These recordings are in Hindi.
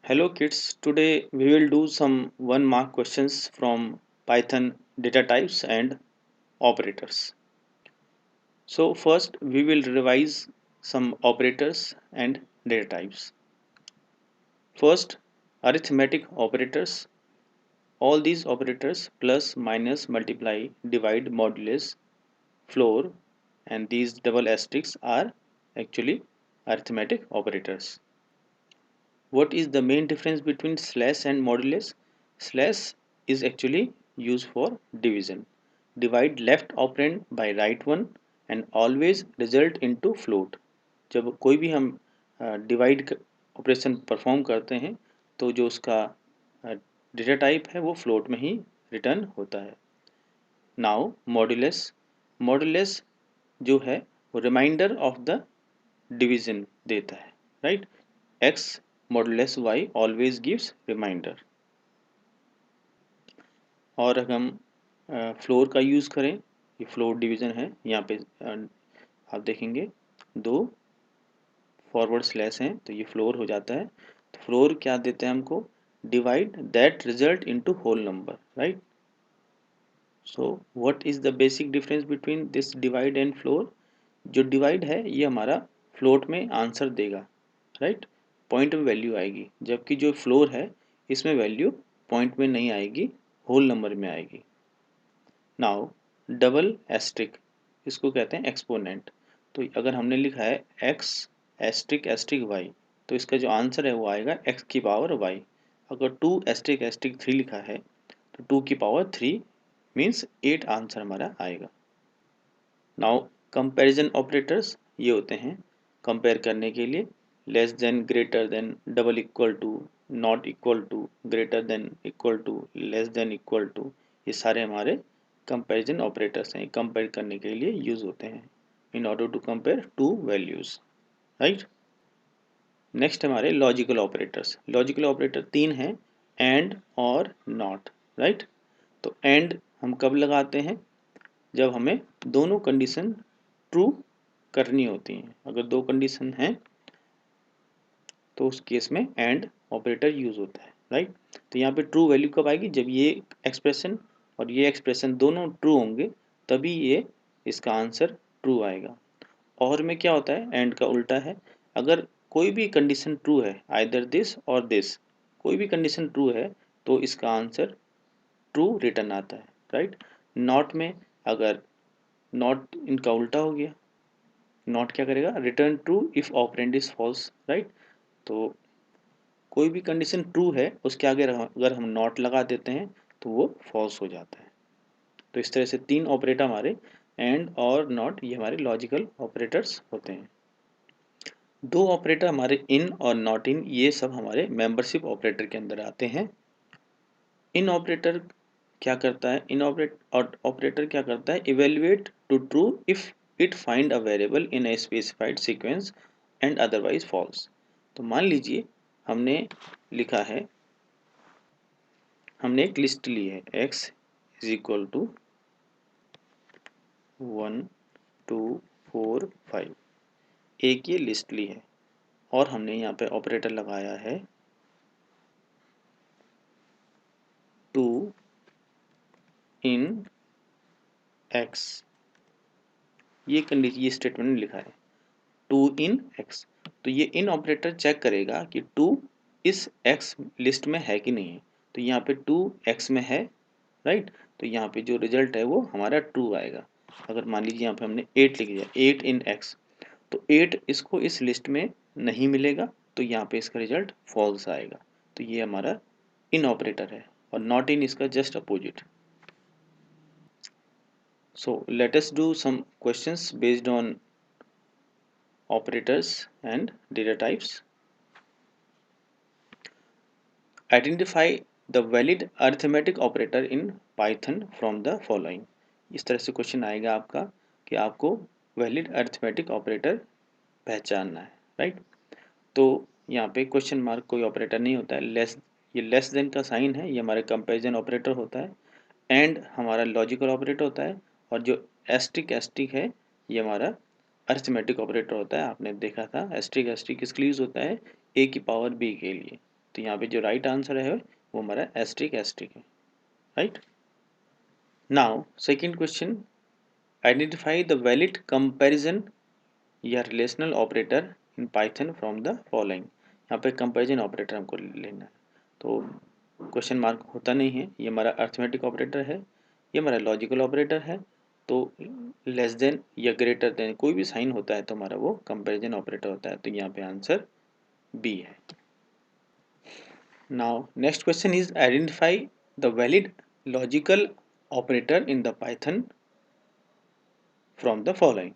Hello kids, today we will do some 1 mark questions from Python data types and operators. So first we will revise some operators and data types. First, arithmetic operators. All these operators plus, minus, multiply, divide, modulus, floor and these double asterisks are actually arithmetic operators. What is the main difference between slash and modulus? Slash is actually used for division. Divide left operand by right one and always result into float. जब कोई भी हम डिवाइड ऑपरेशन परफॉर्म करते हैं तो जो उसका डेटा टाइप है वो फ्लोट में ही रिटर्न होता है. नाउ मॉड्यूलस जो है वो रिमाइंडर ऑफ द डिवीजन देता है, right. x modulus y always gives remainder. और अगर हम फ्लोर का यूज़ करें, ये फ्लोर डिवीज़न है, यहाँ पे आप देखेंगे दो फॉरवर्ड स्लैश हैं तो ये फ्लोर हो जाता है. तो फ्लोर क्या देते हैं हमको? Divide that result into whole number, right. So what is the basic difference between this divide and floor? जो डिवाइड है ये हमारा फ्लोट में आंसर देगा, राइट. पॉइंट में वैल्यू आएगी, जबकि जो फ्लोर है इसमें वैल्यू पॉइंट में नहीं आएगी, होल नंबर में आएगी. नाउ डबल एस्ट्रिक, इसको कहते हैं एक्सपोनेंट. तो अगर हमने लिखा है x एस्ट्रिक एस्ट्रिक y, तो इसका जो आंसर है वो आएगा x की पावर y. अगर 2 एस्ट्रिक एस्ट्रिक 3 लिखा है तो 2 की पावर 3 मीन्स 8 आंसर हमारा आएगा. नाउ कंपैरिजन ऑपरेटर्स ये होते हैं कंपेयर करने के लिए. Less than, greater than, double equal to, not equal to, greater than, equal to, less than, equal to, ये सारे हमारे कंपैरिजन ऑपरेटर्स हैं. कंपेयर करने के लिए यूज होते हैं in order to compare two values, right. Next हमारे लॉजिकल ऑपरेटर्स. लॉजिकल ऑपरेटर 3 हैं, एंड और नॉट, राइट. तो एंड हम कब लगाते हैं? जब हमें दोनों कंडीशन ट्रू करनी होती हैं. अगर दो कंडीशन हैं तो उस केस में एंड ऑपरेटर यूज होता है, राइट. तो यहाँ पे ट्रू वैल्यू कब आएगी? जब ये एक्सप्रेशन और ये एक्सप्रेशन दोनों ट्रू होंगे तभी ये इसका आंसर ट्रू आएगा. और में क्या होता है? एंड का उल्टा है. अगर कोई भी कंडीशन ट्रू है, आइदर दिस और दिस, कोई भी कंडीशन ट्रू है तो इसका आंसर ट्रू रिटर्न आता है, राइट. नॉट में अगर नॉट इनका उल्टा हो गया, नॉट क्या करेगा? Return true if operand is false, right. तो कोई भी कंडीशन ट्रू है उसके आगे अगर हम नॉट लगा देते हैं तो वो फॉल्स हो जाता है. तो इस तरह से 3 ऑपरेटर हमारे एंड और नॉट, ये हमारे लॉजिकल ऑपरेटर्स होते हैं. 2 ऑपरेटर हमारे इन और नॉट इन, ये सब हमारे मेंबरशिप ऑपरेटर के अंदर आते हैं. इन ऑपरेटर क्या करता है? इन ऑपरेटर क्या करता है? Evaluate to true if it find a variable in a specified sequence and otherwise false. तो मान लीजिए हमने लिखा है, हमने एक लिस्ट ली है x इज इक्वल टू 1 2 4 5, एक ये लिस्ट ली है और हमने यहाँ पे ऑपरेटर लगाया है टू इन x. ये कंडीशन, ये स्टेटमेंट लिखा है टू इन x. तो ये इन ऑपरेटर चेक करेगा कि 2 इस x लिस्ट में है कि नहीं है. तो यहाँ पे 2 x में है, राइट. तो यहाँ पे जो रिजल्ट है वो हमारा ट्रू आएगा. अगर मान लीजिए यहाँ पे हमने 8 लिख दिया, 8 इन x, तो 8 इसको इस लिस्ट में नहीं मिलेगा तो यहाँ पे इसका रिजल्ट फॉल्स आएगा. तो ये हमारा इन ऑपरेटर है और नॉट इन इसका just opposite. So let us do some questions based on operators and data types. Identify the valid arithmetic operator in Python from the following. इस तरह से क्वेश्चन आएगा आपका कि आपको वैलिड अरिथमेटिक ऑपरेटर पहचानना है, राइट. तो यहाँ पे क्वेश्चन मार्क कोई ऑपरेटर नहीं होता है. लेस, ये लेस देन का साइन है, ये हमारे कंपैरिजन ऑपरेटर होता है. एंड हमारा लॉजिकल ऑपरेटर होता है और जो एस्ट्रिक एस्ट्रिक है ये हमारा अरिथमेटिक ऑपरेटर होता है. आपने देखा था एस्ट्रिक एस्ट्रिक किसके लिए यूज होता है? ए की पावर बी के लिए. तो यहाँ पे जो राइट आंसर है वो हमारा एस्ट्रिक एस्ट्रिक है, right. Now second question, identify the valid comparison या relational operator in Python from the following. यहाँ पे कंपैरिजन ऑपरेटर हमको लेना है, तो क्वेश्चन मार्क होता नहीं है, ये हमारा अर्थमेटिक ऑपरेटर है, ये हमारा लॉजिकल ऑपरेटर है, तो लेस देन या ग्रेटर देन कोई भी साइन होता है तो हमारा वो कंपैरिजन ऑपरेटर होता है, तो यहाँ पे आंसर बी है। Now next question is identify the valid logical operator in the Python from the following.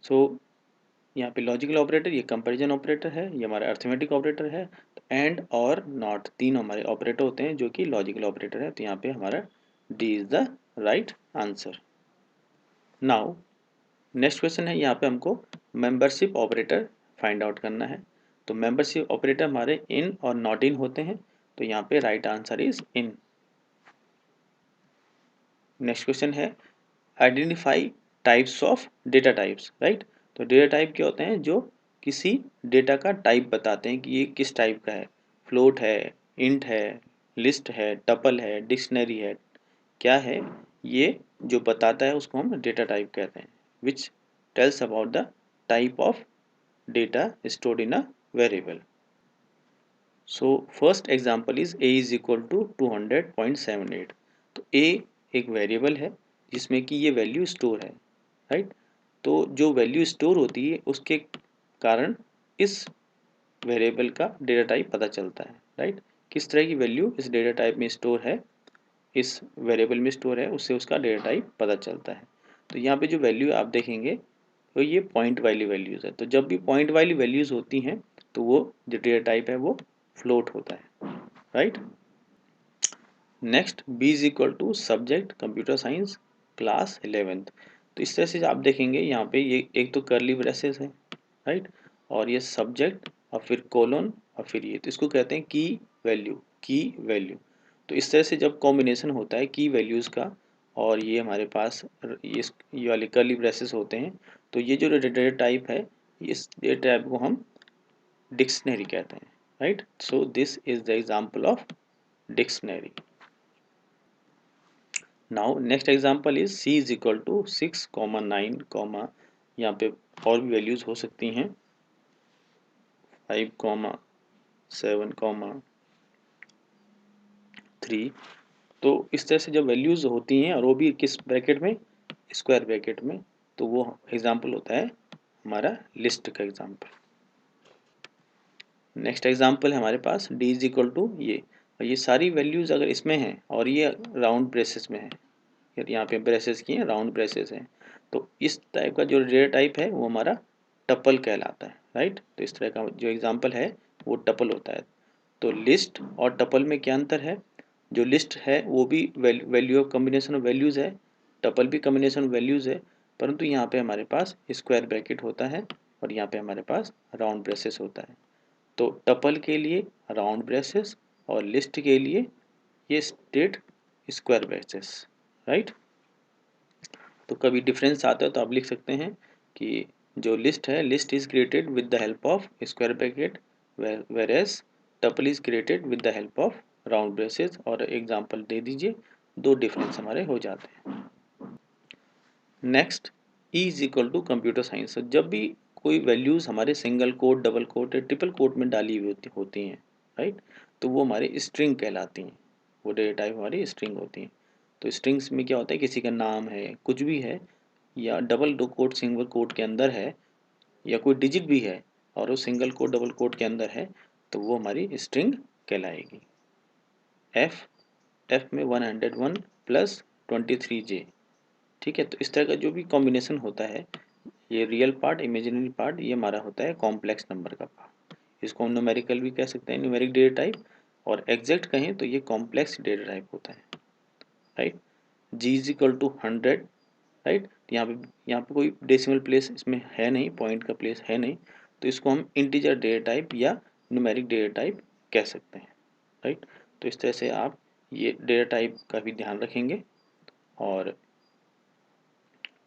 So यहाँ पे लॉजिकल ऑपरेटर, ये कंपैरिजन ऑपरेटर है, ये हमारा अर्थमेटिक ऑपरेटर है, एंड और नॉट तीन हमारे ऑपरेटर होते हैं जो कि लॉजिकल ऑपरेटर है, तो यहाँ पे हमारा D is the right answer. Now next question है, यहाँ पे हमको मेंबरशिप ऑपरेटर फाइंड आउट करना है, तो मेंबरशिप ऑपरेटर हमारे इन और नॉट इन होते हैं, तो यहाँ पे right answer is in. Next question है identify types of data types, right. तो डेटा टाइप क्या होते हैं, जो किसी डेटा का टाइप बताते हैं कि ये किस टाइप का है, फ्लोट है, इंट है, लिस्ट है, टपल है, डिक्शनरी है, क्या है, ये जो बताता है उसको हम डेटा टाइप कहते हैं, which tells about the type of data stored in a variable. So first example is a is equal to 200.78। तो a एक वेरिएबल है जिसमें कि ये वैल्यू स्टोर है, राइट। तो जो वैल्यू स्टोर होती है उसके कारण इस वेरिएबल का डेटा टाइप पता चलता है, राइट। किस तरह की वैल्यू इस डेटा टाइप में स्टोर है, इस वेरिएबल में स्टोर है, उससे उसका डेटा टाइप पता चलता है। तो यहाँ पे जो वैल्यू आप देखेंगे तो ये पॉइंट वाली वैल्यूज़ है, तो जब भी पॉइंट वाली वैल्यूज़ होती हैं तो वो जो डेटा टाइप है वो फ्लोट होता है, right. Next b is equal to subject computer science class 11th। तो इस तरह से आप देखेंगे यहाँ पे ये एक तो कर्ली ब्रेसेस है, राइट, और ये सब्जेक्ट और फिर कोलन और फिर ये, तो इसको कहते हैं की वैल्यू। तो इस तरह से जब कॉम्बिनेशन होता है की वैल्यूज़ का और ये हमारे पास ये वाले कर्ली ब्रेसेस होते हैं, तो ये जो डेटा टाइप है इस डेटा टाइप को हम डिक्शनरी कहते हैं, right. So this is the example of dictionary. Now next example is c is equal to 6,9, यहाँ पे और भी वैल्यूज हो सकती हैं 5,7,3। तो इस तरह से जब वैल्यूज होती हैं और वो भी किस ब्रैकेट में, स्क्वायर ब्रैकेट में, तो वो एग्जांपल होता है हमारा लिस्ट का एग्जांपल। नेक्स्ट एग्जांपल है हमारे पास d इज इक्वल टू ये सारी वैल्यूज अगर इसमें हैं और ये राउंड ब्रेसेस में है, यहाँ पे ब्रेसेस की हैं, राउंड ब्रेसेस हैं, तो इस टाइप का जो डेटा टाइप है वो हमारा टपल कहलाता है, राइट। तो इस तरह का जो एग्जांपल है वो टपल होता है। तो लिस्ट और टपल में क्या अंतर है, जो लिस्ट है वो भी value of combination of values है, टपल भी कम्बिनेशन ऑफ वैल्यूज़ है, परंतु यहाँ पे हमारे पास स्क्वायर ब्रैकेट होता है और यहाँ पे हमारे पास राउंड ब्रेसेस होता है। तो टपल के लिए राउंड ब्रेसेस और लिस्ट के लिए ये स्ट्रेट स्क्वायर ब्रेसेस, राइट। तो कभी डिफरेंस आता है तो आप लिख सकते हैं कि जो लिस्ट है, list is created with the help of square bracket, whereas tuple is created with the help of round braces, और एग्जांपल दे दीजिए, दो डिफरेंस हमारे हो जाते हैं। Next e is equal to computer science. जब भी कोई वैल्यूज़ हमारे सिंगल कोट, डबल कोट या ट्रिपल कोट में डाली हुई होती हैं, राइट, तो वो हमारे स्ट्रिंग कहलाती हैं, वो डेटा टाइप हमारी स्ट्रिंग होती हैं। तो स्ट्रिंग्स में क्या होता है, किसी का नाम है, कुछ भी है, या डबल दो कोट सिंगल कोट के अंदर है, या कोई डिजिट भी है और वो सिंगल कोट डबल कोट के अंदर है, तो वो हमारी स्ट्रिंग कहलाएगी। एफ में 101 प्लस 23J, ठीक है। तो इस तरह का जो भी कॉम्बिनेशन होता है, ये रियल पार्ट, इमेजिनरी पार्ट, ये हमारा होता है कॉम्प्लेक्स नंबर का पार्ट। इसको हम न्यूमेरिकल भी कह सकते हैं, न्यूमेरिक डेटा टाइप, और एग्जैक्ट कहें तो ये कॉम्प्लेक्स डेटा टाइप होता है, right. G is equal to 100, right. यहाँ पे कोई डेसिमल प्लेस इसमें है नहीं, पॉइंट का प्लेस है नहीं, तो इसको हम इंटीजर डेटा टाइप या न्यूमेरिक डेटा टाइप कह सकते हैं, राइट। तो इस तरह से आप ये डेटा टाइप का भी ध्यान रखेंगे। और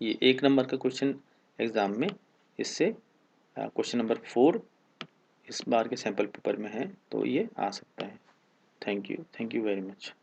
ये 1 नंबर का क्वेश्चन एग्जाम में, इससे क्वेश्चन नंबर 4 इस बार के सैम्पल पेपर में है, तो ये आ सकता है। Thank you very much.